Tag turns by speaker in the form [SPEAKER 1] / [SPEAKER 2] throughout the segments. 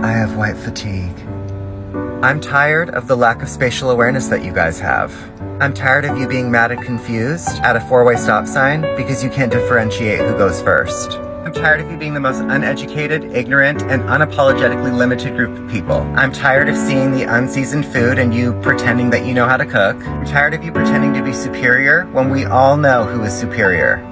[SPEAKER 1] I have white fatigue. I'm tired of the lack of spatial awareness that you guys have. I'm tired of you being mad and confused at a four-way stop sign because you can't differentiate who goes first. I'm tired of you being the most uneducated, ignorant, and unapologetically limited group of people. I'm tired of seeing the unseasoned food and you pretending that you know how to cook. I'm tired of you pretending to be superior when we all know who is superior.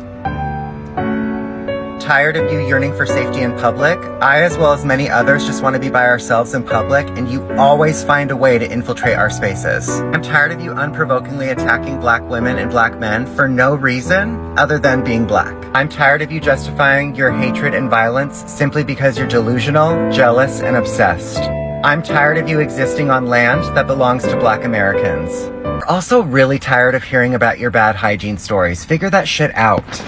[SPEAKER 1] Tired of you yearning for safety in public. I, as well as many others, just want to be by ourselves in public, and you always find a way to infiltrate our spaces. I'm tired of you unprovokingly attacking black women and black men for no reason other than being black. I'm tired of you justifying your hatred and violence simply because you're delusional, jealous, and obsessed. I'm tired of you existing on land that belongs to black Americans. We're also really tired of hearing about your bad hygiene stories. Figure that shit out.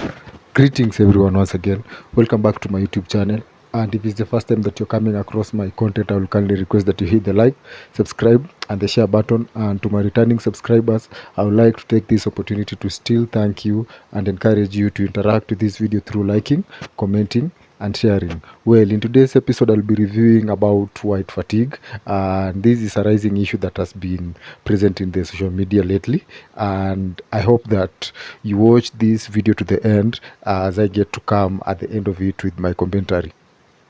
[SPEAKER 2] Greetings everyone once again. Welcome back to my YouTube channel. And if it's the first time that you're coming across my content, I will kindly request that you hit the like, subscribe, and the share button. And to my returning subscribers, I would like to take this opportunity to still thank you and encourage you to interact with this video through liking, commenting, and sharing. Well, in today's episode, I'll be reviewing about white fatigue, and this is a rising issue that has been present in the social media lately, and I hope that you watch this video to the end as I get to come at the end of it with my commentary.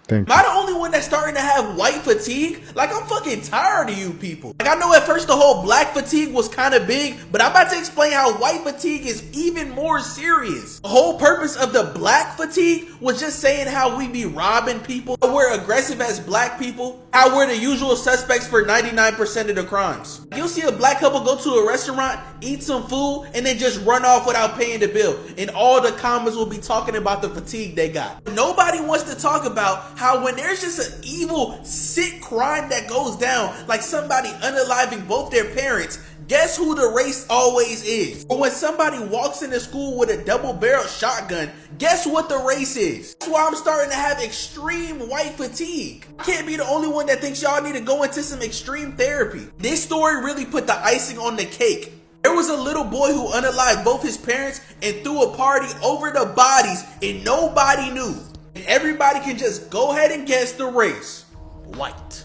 [SPEAKER 2] Thank you.
[SPEAKER 3] Am I the only one that's starting to have white fatigue? Like, I'm fucking tired of you people. Like, I know at first the whole black fatigue was kind of big, but I'm about to explain how white fatigue is even more serious. The whole purpose of the black fatigue was just saying how we be robbing people, how we're aggressive as black people, how we're the usual suspects for 99% of the crimes. You'll see a black couple go to a restaurant, eat some food, and then just run off without paying the bill. And all the comments will be talking about the fatigue they got. Nobody wants to talk about how when there's just an evil, sick crime that goes down, like somebody unaliving both their parents, guess who the race always is? Or when somebody walks into school with a double-barreled shotgun, guess what the race is? That's why I'm starting to have extreme white fatigue. I can't be the only one that thinks y'all need to go into some extreme therapy. This story really put the icing on the cake. There was a little boy who unalived both his parents and threw a party over the bodies and nobody knew. And everybody can just go ahead and guess the race. White.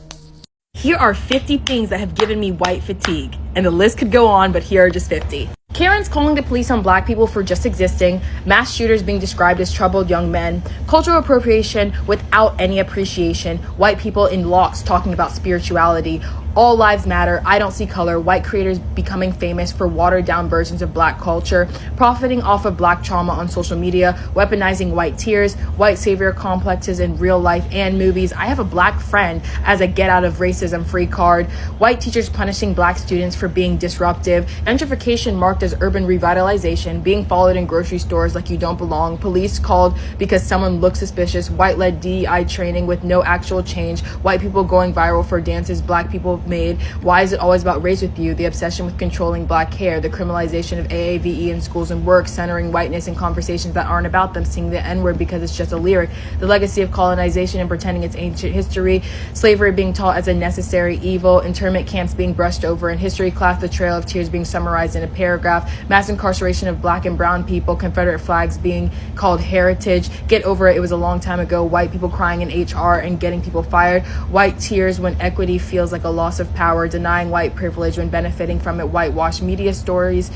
[SPEAKER 4] Here are 50 things that have given me white fatigue, and the list could go on, but here are just 50. Karens calling the police on black people for just existing, mass shooters being described as troubled young men, cultural appropriation without any appreciation, white people in locks talking about spirituality, all lives matter, I don't see color, white creators becoming famous for watered down versions of black culture, profiting off of black trauma on social media, weaponizing white tears, white savior complexes in real life and movies. I have a black friend as a get out of racism free card, white teachers punishing black students for being disruptive, gentrification marked as urban revitalization, being followed in grocery stores like you don't belong, police called because someone looks suspicious, white led DEI training with no actual change, white people going viral for dances black people made. Why is it always about race with you? The obsession with controlling black hair, the criminalization of AAVE in schools and work, centering whiteness in conversations that aren't about them, singing the N-word because it's just a lyric, the legacy of colonization and pretending it's ancient history, slavery being taught as a necessary evil, internment camps being brushed over in history class, the Trail of Tears being summarized in a paragraph, mass incarceration of black and brown people, Confederate flags being called heritage, get over it, it was a long time ago, white people crying in HR and getting people fired, white tears when equity feels like a loss of power, denying white privilege when benefiting from it, whitewash media stories,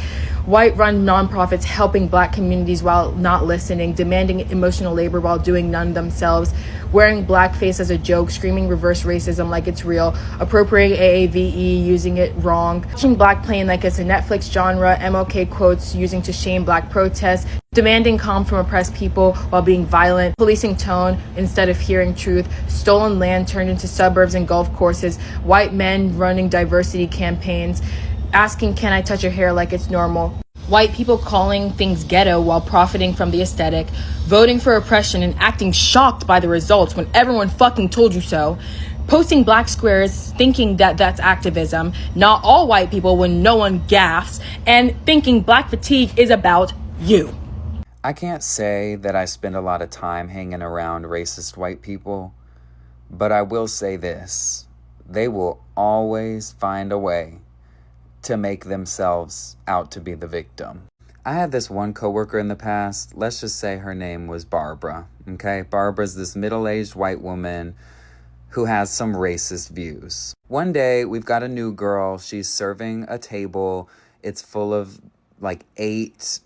[SPEAKER 4] white-run nonprofits helping black communities while not listening, demanding emotional labor while doing none themselves, wearing blackface as a joke, screaming reverse racism like it's real, appropriating AAVE, using it wrong, watching black playing like it's a Netflix genre, MLK quotes using to shame black protests, demanding calm from oppressed people while being violent, policing tone instead of hearing truth, stolen land turned into suburbs and golf courses, white men running diversity campaigns, asking can I touch your hair like it's normal, white people calling things ghetto while profiting from the aesthetic, voting for oppression and acting shocked by the results when everyone fucking told you so, posting black squares thinking that that's activism, not all white people when no one gaffs, and thinking black fatigue is about you.
[SPEAKER 5] I can't say that I spend a lot of time hanging around racist white people, but I will say this. They will always find a way to make themselves out to be the victim. I had this one coworker in the past, let's just say her name was Barbara, okay? Barbara's this middle-aged white woman who has some racist views. One day, we've got a new girl. She's serving a table. It's full of like 8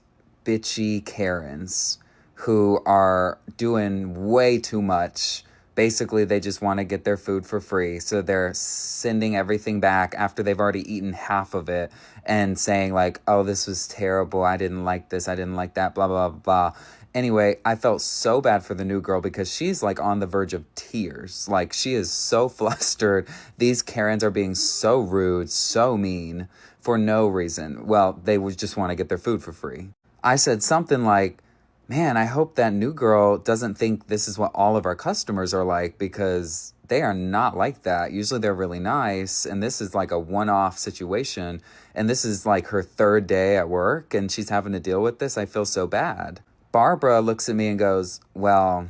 [SPEAKER 5] bitchy Karens who are doing way too much. Basically, they just want to get their food for free. So they're sending everything back after they've already eaten half of it and saying like, oh, this was terrible. I didn't like this. I didn't like that, blah, blah, blah. Anyway, I felt so bad for the new girl because she's like on the verge of tears. Like she is so flustered. These Karens are being so rude, so mean for no reason. Well, they would just want to get their food for free. I said something like, man, I hope that new girl doesn't think this is what all of our customers are like, because they are not like that. Usually they're really nice. And this is like a one-off situation. And this is like her 3rd day at work and she's having to deal with this. I feel so bad. Barbara looks at me and goes, well,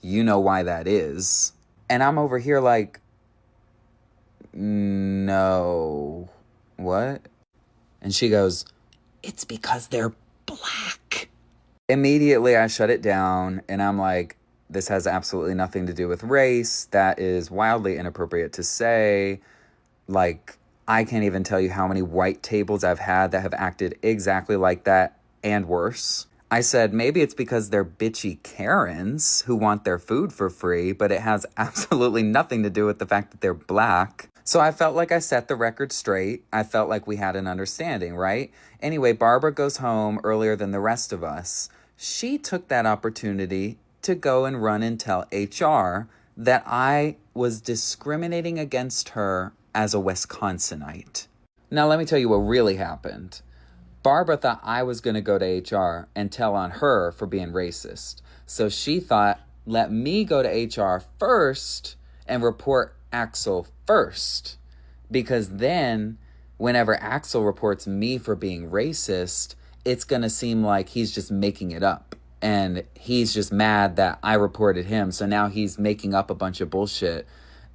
[SPEAKER 5] you know why that is. And I'm over here like, no, what? And she goes, it's because they're black. Immediately I shut it down and I'm like, this has absolutely nothing to do with race. That is wildly inappropriate to say. Like, I can't even tell you how many white tables I've had that have acted exactly like that and worse. I said, maybe it's because they're bitchy Karens who want their food for free, but it has absolutely nothing to do with the fact that they're black. So I felt like I set the record straight. I felt like we had an understanding, right? Anyway, Barbara goes home earlier than the rest of us. She took that opportunity to go and run and tell HR that I was discriminating against her as a Wisconsinite. Now, let me tell you what really happened. Barbara thought I was going to go to HR and tell on her for being racist. So she thought, let me go to HR first and report Axel first. Because then, whenever Axel reports me for being racist, it's going to seem like he's just making it up. And he's just mad that I reported him. So now he's making up a bunch of bullshit.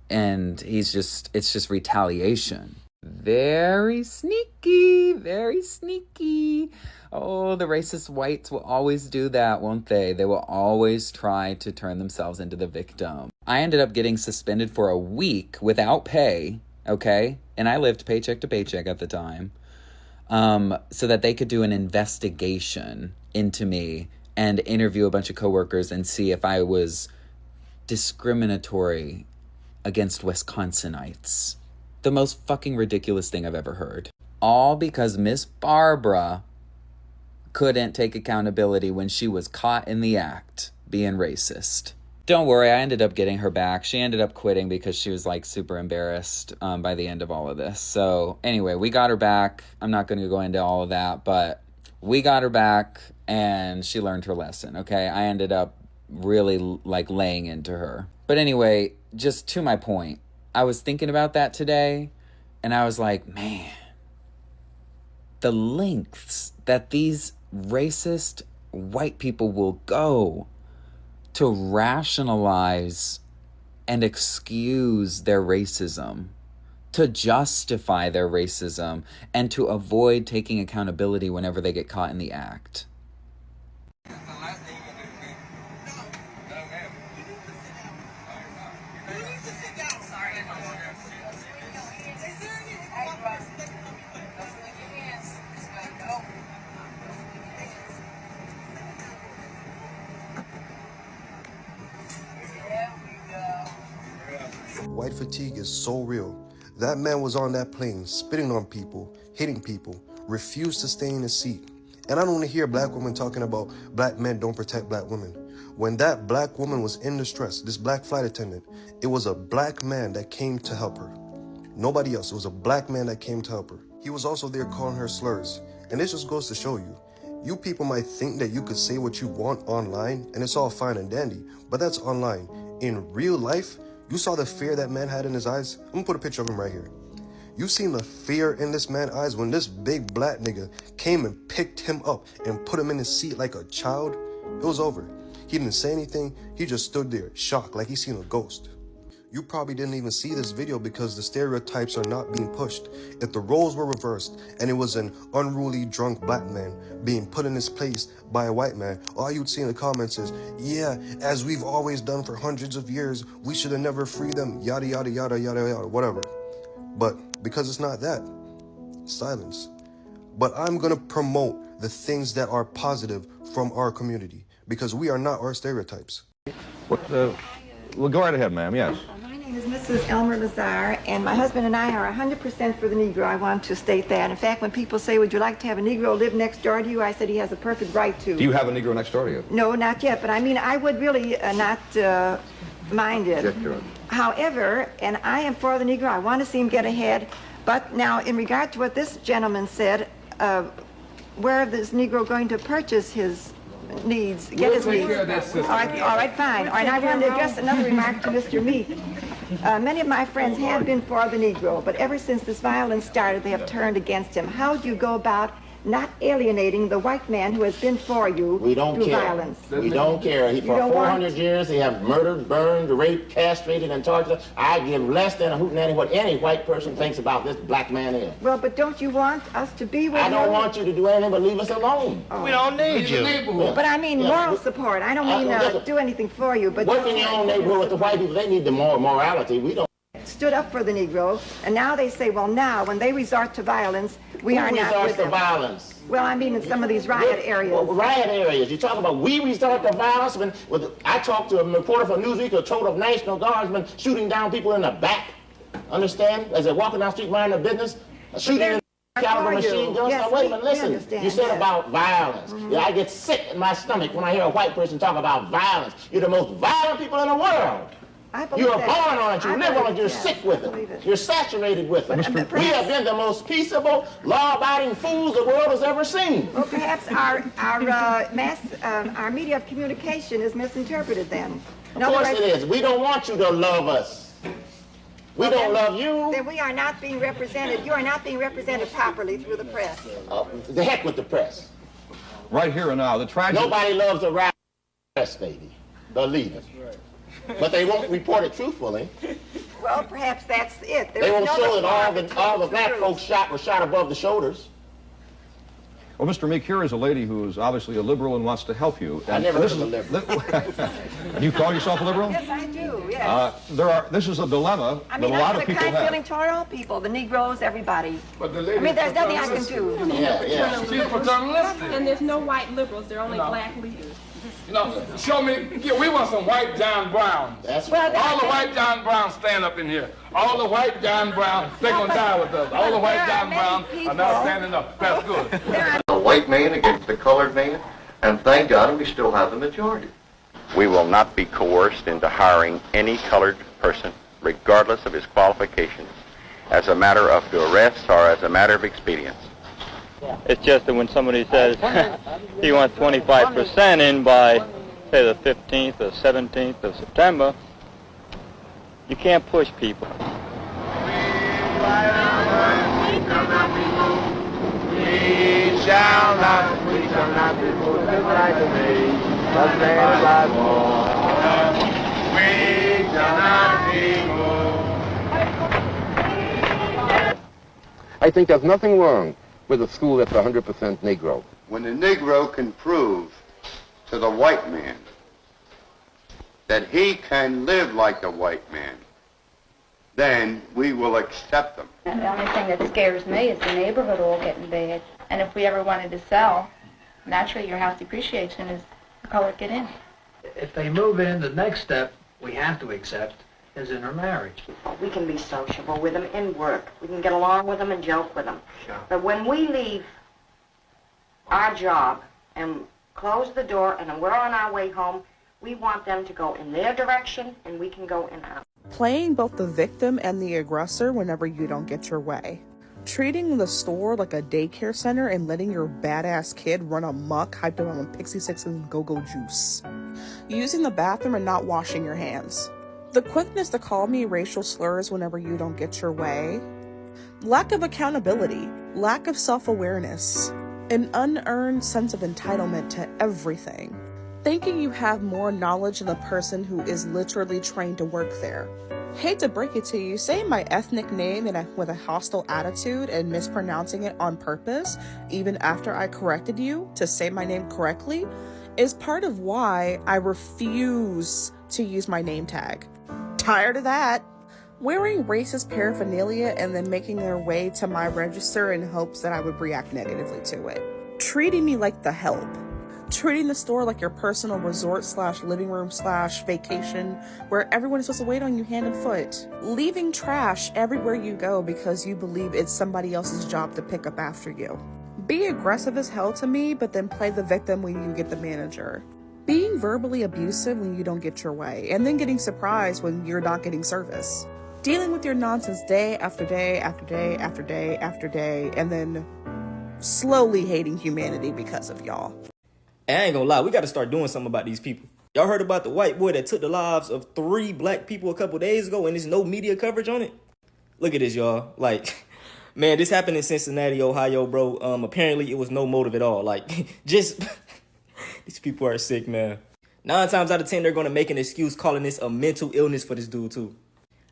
[SPEAKER 5] And it's just retaliation. Very sneaky, very sneaky. Oh, the racist whites will always do that, won't they? They will always try to turn themselves into the victim. I ended up getting suspended for a week without pay, okay? And I lived paycheck to paycheck at the time, so that they could do an investigation into me and interview a bunch of coworkers and see if I was discriminatory against Wisconsinites. The most fucking ridiculous thing I've ever heard. All because Miss Barbara couldn't take accountability when she was caught in the act being racist. Don't worry, I ended up getting her back. She ended up quitting because she was like super embarrassed by the end of all of this. So anyway, we got her back. I'm not going to go into all of that, but we got her back and she learned her lesson, okay? I ended up really like laying into her. But anyway, just to my point, I was thinking about that today, and I was like, man, the lengths that these racist white people will go to rationalize and excuse their racism, to justify their racism, and to avoid taking accountability whenever they get caught in the act.
[SPEAKER 6] White fatigue is so real. That man was on that plane, spitting on people, hitting people, refused to stay in his seat. And I don't want to hear black women talking about black men don't protect black women. When that black woman was in distress, this black flight attendant, it was a black man that came to help her. Nobody else. It was a black man that came to help her. He was also there calling her slurs. And this just goes to show you, you people might think that you could say what you want online and it's all fine and dandy, but that's online. In real life, you saw the fear that man had in his eyes. I'm gonna put a picture of him right here. You seen the fear in this man's eyes when this big black nigga came and picked him up and put him in his seat like a child? It was over. He didn't say anything. He just stood there, shocked, like he seen a ghost. You probably didn't even see this video because the stereotypes are not being pushed. If the roles were reversed and it was an unruly drunk black man being put in his place by a white man, all you'd see in the comments is, yeah, as we've always done for hundreds of years, we should have never freed them, yada yada yada yada yada, whatever. But because it's not that, silence. But I'm gonna promote the things that are positive from our community because we are not our stereotypes.
[SPEAKER 7] Well, go right ahead, ma'am, yes.
[SPEAKER 8] My name is Mrs. Elmer Lazar, and my husband and I are 100% for the Negro. I want to state that. In fact, when people say, would you like to have a Negro live next door to you, I said he has a perfect right to.
[SPEAKER 7] Do you have a Negro next door to you?
[SPEAKER 8] No, not yet, but I mean, I would really not mind it. However, and I am for the Negro, I want to see him get ahead, but now in regard to what this gentleman said, where is this Negro going to purchase his needs, get his needs? All right, fine. All right, I want to address another remark to Mr. Meek. Many of my friends have been for the Negro, but ever since this violence started, they have turned against him. How do you go about not alienating the white man who has been for you through violence?
[SPEAKER 9] We don't care. For 400 years, they have murdered, burned, raped, castrated, and tortured. I give less than a hootenanny what any white person thinks about this black man is.
[SPEAKER 8] Well, but don't you want us to be with you?
[SPEAKER 9] I don't want you to do anything but leave us alone.
[SPEAKER 8] Oh.
[SPEAKER 9] We don't need you.
[SPEAKER 8] But I mean moral support. I don't mean do anything for you. But
[SPEAKER 9] work in your own neighborhood with the white people. They need the morality. We don't.
[SPEAKER 8] Stood up for the Negro, and now they say, well, now when they resort to violence, we are not with them.
[SPEAKER 9] Violence?
[SPEAKER 8] Well, I mean in some of these riot areas.
[SPEAKER 9] Well, riot areas. You talk about we resort to violence. I talked to a reporter for Newsweek who told of National Guardsmen shooting down people in the back. Understand? As they're walking down the street minding their business, shooting in caliber machine guns.
[SPEAKER 8] Yes,
[SPEAKER 9] now, wait a minute, listen. You said about violence. Yeah, I get sick in my stomach when I hear a white person talk about violence. You're the most violent people in the world. You are born on it, you live on it, you're sick with it. You're saturated with it. We have been the most peaceable, law-abiding fools the world has ever seen.
[SPEAKER 8] Well, perhaps our media of communication is misinterpreted then.
[SPEAKER 9] Of course it is. We don't want you to love us. We don't love you.
[SPEAKER 8] Then we are not being represented. You are not being represented properly through the press.
[SPEAKER 9] The heck with the press.
[SPEAKER 7] Right here and now, the tragedy...
[SPEAKER 9] Nobody loves the rap press, baby. Believe it. But they won't report it truthfully.
[SPEAKER 8] Well, perhaps that's it.
[SPEAKER 9] They won't show that all the black folks were shot above the shoulders.
[SPEAKER 7] Well, Mr. Meek, here is a lady who is obviously a liberal and wants to help you.
[SPEAKER 9] I never heard of a liberal.
[SPEAKER 7] And you call yourself a liberal?
[SPEAKER 8] Yes, I do, yes.
[SPEAKER 7] This is a dilemma
[SPEAKER 8] I mean,
[SPEAKER 7] that a lot of people have.
[SPEAKER 8] I'm feeling toward all people, the Negroes, everybody. But the lady I mean, there's nothing I can do.
[SPEAKER 9] Yeah.
[SPEAKER 10] She's paternalistic. And there's no white liberals, there are only black leaders.
[SPEAKER 11] Show me, we want some white John Brown. All the white John Browns stand up in here. All the white John Browns, they're going to die with us. All the white John Browns are now standing up. That's good.
[SPEAKER 12] A white man against the colored man, and thank God we still have the majority. We will not be coerced into hiring any colored person, regardless of his qualifications, as a matter of duress or as a matter of expedience.
[SPEAKER 13] It's just that when somebody says he wants 25% in by, say, the 15th or 17th of September, you can't push people.
[SPEAKER 14] We shall not be moved like a baby, but man like war. We shall not be moved.
[SPEAKER 15] I think there's nothing wrong with a school that's 100% Negro.
[SPEAKER 16] When the Negro can prove to the white man that he can live like the white man, then we will accept them.
[SPEAKER 17] The only thing that scares me is the neighborhood all getting bad. And if we ever wanted to sell, naturally your house depreciation is the color get in.
[SPEAKER 18] If they move in, the next step we have to accept is intermarriage.
[SPEAKER 19] We can be sociable with them in work. We can get along with them and joke with them.
[SPEAKER 18] Sure.
[SPEAKER 19] But when we leave our job and close the door and we're on our way home, we want them to go in their direction and we can go in ours.
[SPEAKER 20] Playing both the victim and the aggressor whenever you don't get your way. Treating the store like a daycare center and letting your badass kid run amok hyped up on Pixie Sixes and Go-Go Juice. Using the bathroom and not washing your hands. The quickness to call me racial slurs whenever you don't get your way. Lack of accountability. Lack of self-awareness. An unearned sense of entitlement to everything. Thinking you have more knowledge than the person who is literally trained to work there. Hate to break it to you, saying my ethnic name with a hostile attitude and mispronouncing it on purpose, even after I corrected you to say my name correctly, is part of why I refuse to use my name tag. Tired of that. Wearing racist paraphernalia and then making their way to my register in hopes that I would react negatively to it. Treating me like the help. Treating the store like your personal resort / living / vacation where everyone is supposed to wait on you hand and foot. Leaving trash everywhere you go because you believe it's somebody else's job to pick up after you. Be aggressive as hell to me, but then play the victim when you get the manager. Being verbally abusive when you don't get your way, and then getting surprised when you're not getting service. Dealing with your nonsense day after day after day after day after day, and then slowly hating humanity because of y'all.
[SPEAKER 21] I ain't gonna lie, we gotta start doing something about these people. Y'all heard about the white boy that took the lives of 3 black people a couple days ago and there's no media coverage on it? Look at this, y'all. Like, man, this happened in Cincinnati, Ohio, bro. Apparently it was no motive at all. Like, just, these people are sick, man. 9 times out of 10, they're gonna make an excuse calling this a mental illness for this dude, too.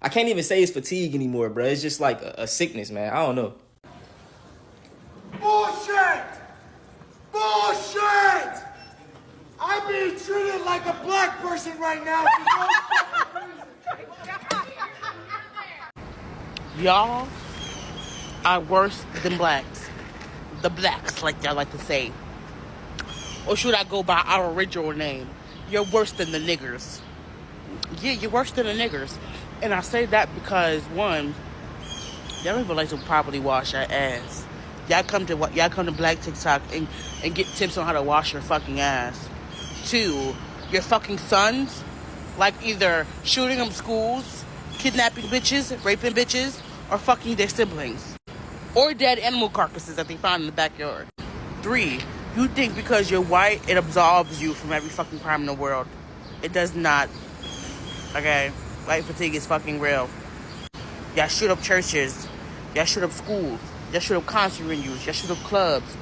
[SPEAKER 21] I can't even say it's fatigue anymore, bro. It's just like a sickness, man. I don't know.
[SPEAKER 22] Bullshit! Bullshit! I'm being treated like a black person right now.
[SPEAKER 23] Y'all are worse than blacks. The blacks, like y'all like to say. Or should I go by our original name? You're worse than the niggers. Yeah, you're worse than the niggers. And I say that because, one, y'all don't even like to properly wash your ass. Y'all come to Black TikTok and get tips on how to wash your fucking ass. 2, your fucking sons, like either shooting them schools, kidnapping bitches, raping bitches, or fucking their siblings. Or dead animal carcasses that they found in the backyard. 3, you think because you're white, it absolves you from every fucking crime in the world. It does not. Okay? White fatigue is fucking real. Y'all shoot up churches. Y'all shoot up schools. Y'all shoot up concert venues. Y'all shoot up clubs.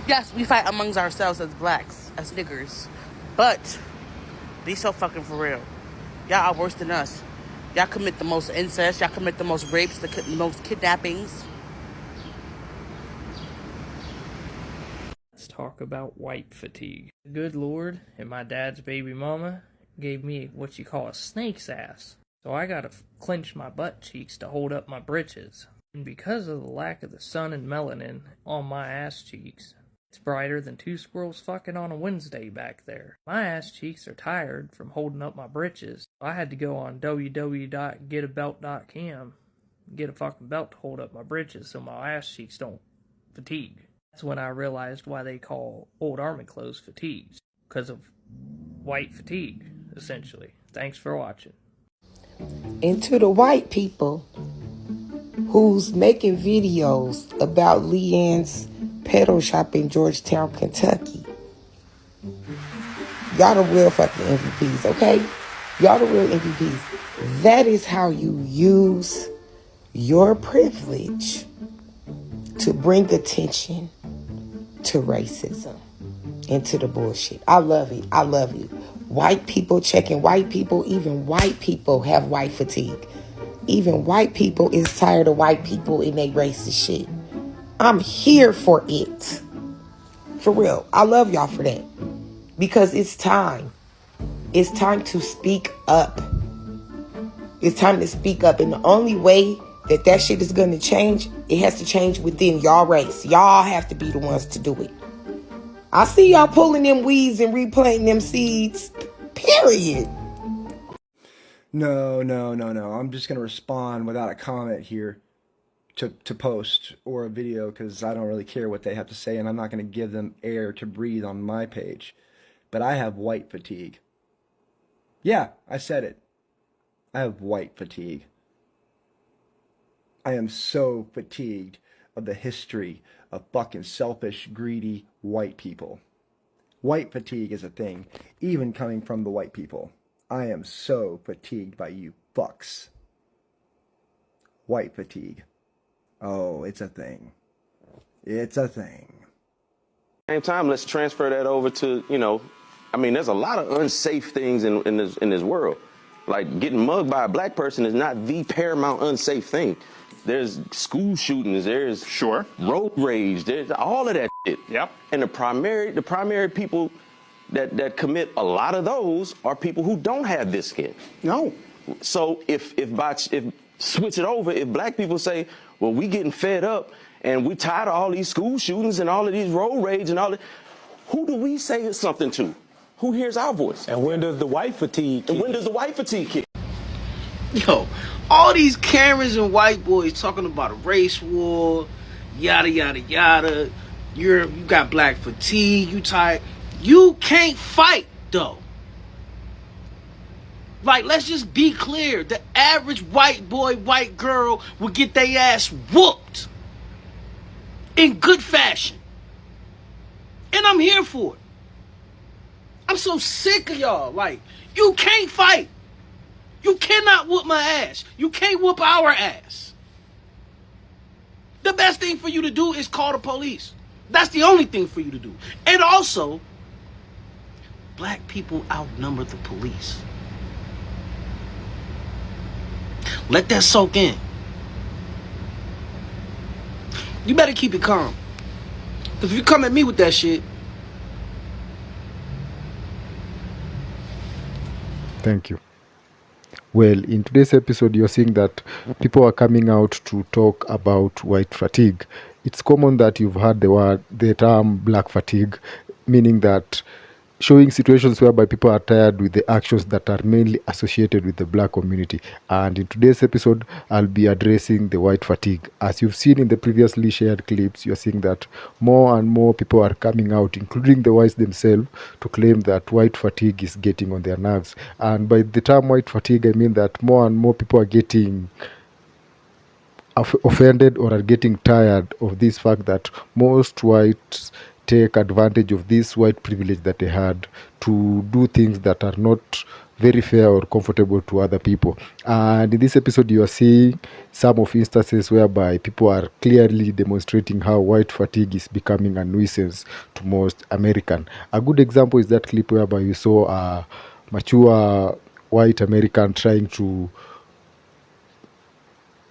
[SPEAKER 23] Yes, we fight amongst ourselves as blacks, as niggers. But, be so fucking for real. Y'all are worse than us. Y'all commit the most incest. Y'all commit the most rapes, the most kidnappings.
[SPEAKER 24] Let's talk about white fatigue. Good Lord and my dad's baby mama gave me what you call a snake's ass. So I gotta clench my butt cheeks to hold up my britches. And because of the lack of the sun and melanin on my ass cheeks, it's brighter than 2 squirrels fucking on a Wednesday back there. My ass cheeks are tired from holding up my britches. I had to go on www.getabelt.com, get a fucking belt to hold up my britches so my ass cheeks don't fatigue. That's when I realized why they call old army clothes fatigues. Because of white fatigue, essentially. Thanks for watching.
[SPEAKER 25] And to the white people who's making videos about Leanne's pedal shop in Georgetown, Kentucky, y'all the real fucking MVPs, okay? Y'all the real MVPs. That is how you use your privilege to bring attention to racism and to the bullshit. I love it. I love you. White people checking white people. Even white people have white fatigue. Even white people is tired of white people and they racist shit. I'm here for it. For real. I love y'all for that. Because it's time. It's time to speak up. It's time to speak up. And the only way that shit is going to change, it has to change within y'all race. Y'all have to be the ones to do it. I see y'all pulling them weeds and replanting them seeds. Period.
[SPEAKER 26] No. I'm just going to respond without a comment here to post or a video because I don't really care what they have to say and I'm not going to give them air to breathe on my page. But I have white fatigue. Yeah, I said it. I have white fatigue. I am so fatigued of the history of fucking selfish, greedy white people. White fatigue is a thing, even coming from the white people. I am so fatigued by you fucks. White fatigue. Oh, it's a thing. It's a thing.
[SPEAKER 27] Same time, let's transfer that over to,
[SPEAKER 1] I mean, there's a lot of unsafe things in this world. Like getting mugged by a black person is not the paramount unsafe thing. There's school shootings, there's road rage, there's all of that shit.
[SPEAKER 2] Yep.
[SPEAKER 1] And the primary people that commit a lot of those are people who don't have this skin.
[SPEAKER 2] No.
[SPEAKER 1] So if switch it over, if black people say, well, we getting fed up and we tired of all these school shootings and all of these road rage and all that, who do we say something to? Who hears our voice?
[SPEAKER 3] And when does the white fatigue kick?
[SPEAKER 1] And when does the white fatigue kick?
[SPEAKER 4] Yo, all these Karens and white boys talking about a race war, yada yada yada. You got black fatigue. You tired. You can't fight though. Like, let's just be clear. The average white boy, white girl will get their ass whooped in good fashion, and I'm here for it. I'm so sick of y'all. Like, you can't fight. You cannot whoop my ass. You can't whoop our ass. The best thing for you to do is call the police. That's the only thing for you to do. And also, black people outnumber the police. Let that soak in. You better keep it calm. Because if you come at me with that shit.
[SPEAKER 5] Thank you. Well, in today's episode, you're seeing that people are coming out to talk about white fatigue. It's common that you've heard the term black fatigue, meaning that showing situations whereby people are tired with the actions that are mainly associated with the black community. And in today's episode, I'll be addressing the white fatigue. As you've seen in the previously shared clips, you're seeing that more and more people are coming out, including the whites themselves, to claim that white fatigue is getting on their nerves. And by the term white fatigue, I mean that more and more people are getting offended or are getting tired of this fact that most whites take advantage of this white privilege that they had to do things that are not very fair or comfortable to other people. And in this episode, you are seeing some of instances whereby people are clearly demonstrating how white fatigue is becoming a nuisance to most American. A good example is that clip whereby you saw a mature white American trying to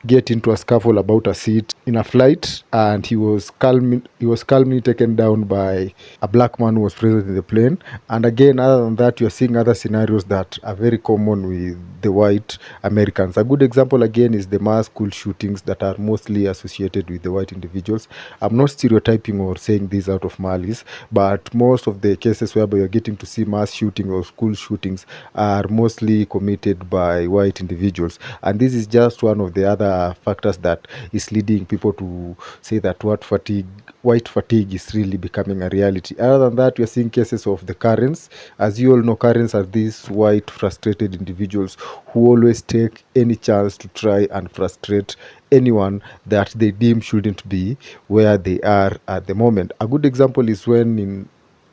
[SPEAKER 5] get into a scuffle about a seat in a flight, and he was calmly taken down by a black man who was present in the plane. And again, other than that, you're seeing other scenarios that are very common with the white Americans. A good example again is the mass school shootings that are mostly associated with the white individuals. I'm not stereotyping or saying this out of malice, but most of the cases whereby you're getting to see mass shooting or school shootings are mostly committed by white individuals. And this is just one of the other factors that is leading people to say that white fatigue is really becoming a reality. Other than that, we are seeing cases of the Karens. As you all know, Karens are these white frustrated individuals who always take any chance to try and frustrate anyone that they deem shouldn't be where they are at the moment. A good example is when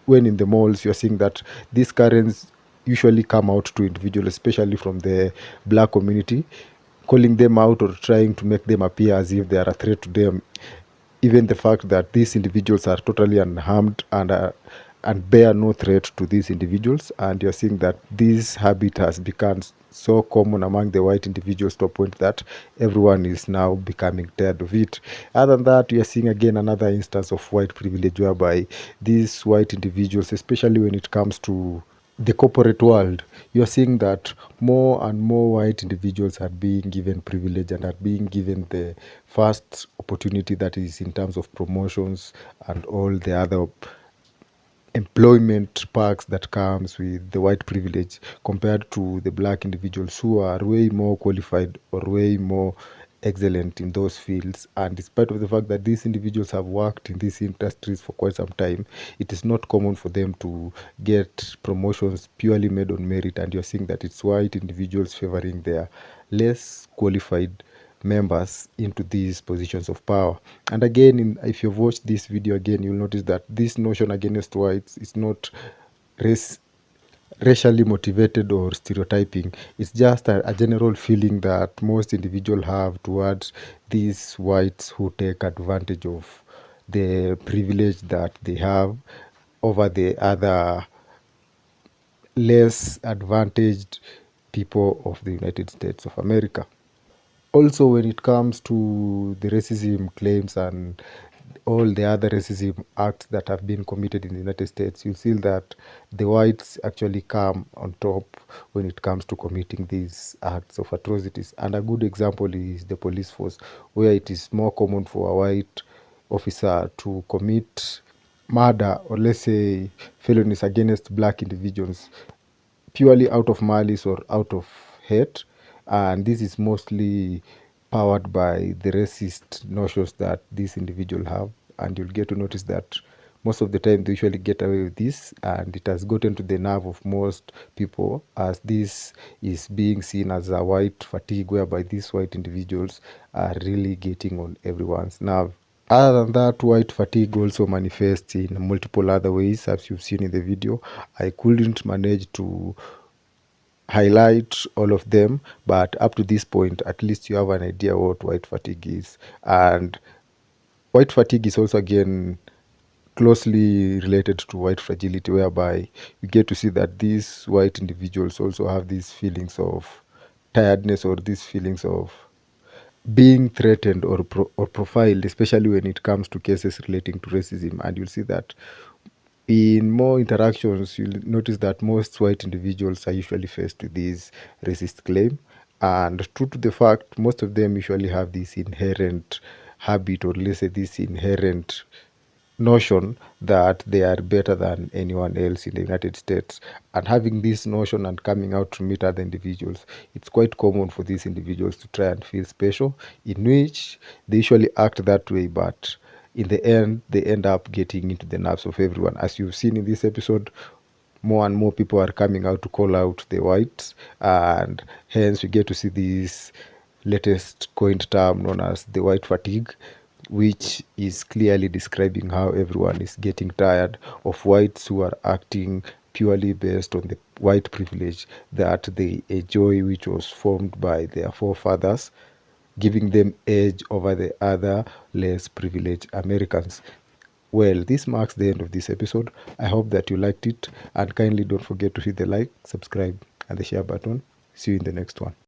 [SPEAKER 5] in the malls, you're seeing that these Karens usually come out to individuals, especially from the black community, calling them out or trying to make them appear as if they are a threat to them, even the fact that these individuals are totally unharmed and bear no threat to these individuals. And you're seeing that this habit has become so common among the white individuals to a point that everyone is now becoming tired of it. Other than that, we are seeing again another instance of white privilege whereby these white individuals, especially when it comes to the corporate world, you're seeing that more and more white individuals are being given privilege and are being given the first opportunity, that is in terms of promotions and all the other employment perks that comes with the white privilege, compared to the black individuals who are way more qualified or way more excellent in those fields. And despite of the fact that these individuals have worked in these industries for quite some time, it is not common for them to get promotions purely made on merit. And you're seeing that it's white individuals favoring their less qualified members into these positions of power. And again, if you've watched this video again, you'll notice that this notion against whites is not racially motivated or stereotyping. It's just a general feeling that most individuals have towards these whites who take advantage of the privilege that they have over the other less advantaged people of the United States of America. Also, when it comes to the racism claims and all the other racism acts that have been committed in the United States, you see that the whites actually come on top when it comes to committing these acts of atrocities. And a good example is the police force, where it is more common for a white officer to commit murder or, let's say, felonies against black individuals purely out of malice or out of hate. And this is mostly powered by the racist notions that these individuals have. And you'll get to notice that most of the time they usually get away with this, and it has gotten to the nerve of most people, as this is being seen as a white fatigue, whereby these white individuals are really getting on everyone's nerve. Other than that, white fatigue also manifests in multiple other ways, as you've seen in the video. I couldn't manage to highlight all of them, but up to this point, at least you have an idea what white fatigue is. And white fatigue is also, again, closely related to white fragility, whereby you get to see that these white individuals also have these feelings of tiredness or these feelings of being threatened or profiled, especially when it comes to cases relating to racism. And you'll see that in more interactions, you'll notice that most white individuals are usually faced with this racist claim. And true to the fact, most of them usually have this inherent habit, or let's say this inherent notion that they are better than anyone else in the United States. And having this notion and coming out to meet other individuals, it's quite common for these individuals to try and feel special, in which they usually act that way, but in the end, they end up getting into the nerves of everyone. As you've seen in this episode, more and more people are coming out to call out the whites, and hence we get to see this latest coined term known as the white fatigue, which is clearly describing how everyone is getting tired of whites who are acting purely based on the white privilege that they enjoy, which was formed by their forefathers, giving them edge over the other less privileged Americans. Well, this marks the end of this episode. I hope that you liked it, and kindly don't forget to hit the like, subscribe, and the share button. See you in the next one.